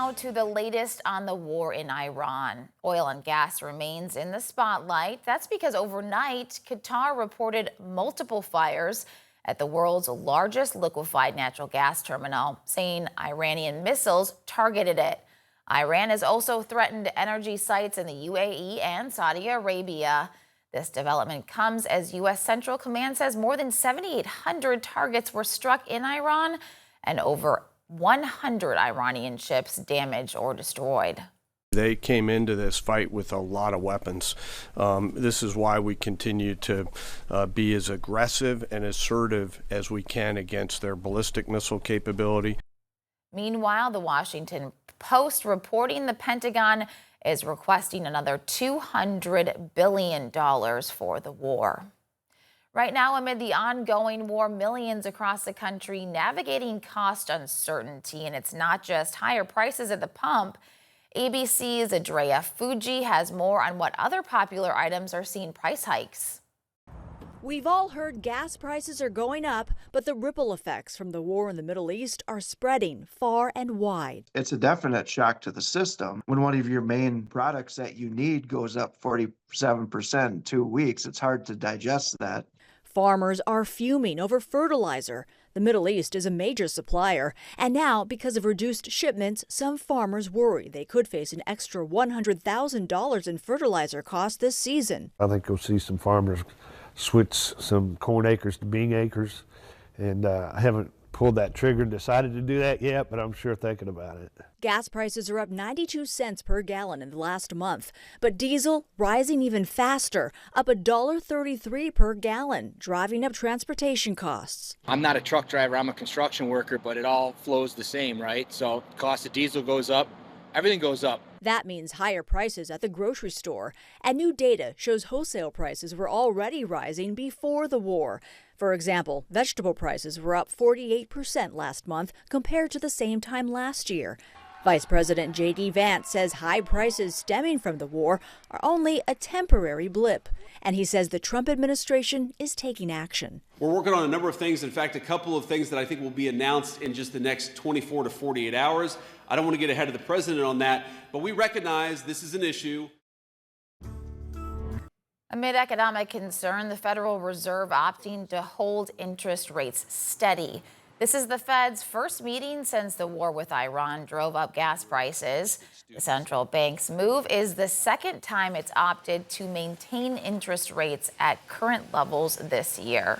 Now to the latest on the war in Iran. Oil and gas remains in the spotlight. That's because overnight, Qatar reported multiple fires at the world's largest liquefied natural gas terminal, saying Iranian missiles targeted it. Iran has also threatened energy sites in the UAE and Saudi Arabia. This development comes as U.S. Central Command says more than 7,800 targets were struck in Iran and over 100 Iranian ships damaged or destroyed. They came into this fight with a lot of weapons. This is why we continue to be as aggressive and assertive as we can against their ballistic missile capability. Meanwhile, the Washington Post reporting the Pentagon is requesting another $200 billion for the war. Right now, amid the ongoing war, millions across the country navigating cost uncertainty, and it's not just higher prices at the pump. ABC's Adria Fuji has more on what other popular items are seeing price hikes. We've all heard gas prices are going up, but the ripple effects from the war in the Middle East are spreading far and wide. It's a definite shock to the system. When one of your main products that you need goes up 47% in 2 weeks, it's hard to digest that. Farmers are fuming over fertilizer. The Middle East is a major supplier, and now, because of reduced shipments, some farmers worry they could face an extra $100,000 in fertilizer costs this season. I think you'll see some farmers switch some corn acres to bean acres, and I haven't pulled that trigger and decided to do that yet, but I'm sure thinking about it. Gas prices are up 92 cents per gallon in the last month, but diesel rising even faster, up $1.33 per gallon, driving up transportation costs. I'm not a truck driver, I'm a construction worker, but it all flows the same, right? So cost of diesel goes up, everything goes up. That means higher prices at the grocery store, and new data shows wholesale prices were already rising before the war. For example, vegetable prices were up 48% last month compared to the same time last year. Vice President J.D. Vance says high prices stemming from the war are only a temporary blip, and he says the Trump administration is taking action. We're working on a number of things. In fact, a couple of things that I think will be announced in just the next 24 to 48 hours. I don't want to get ahead of the president on that, but we recognize this is an issue. Amid economic concern, the Federal Reserve opting to hold interest rates steady. This is the Fed's first meeting since the war with Iran drove up gas prices. The central bank's move is the second time it's opted to maintain interest rates at current levels this year.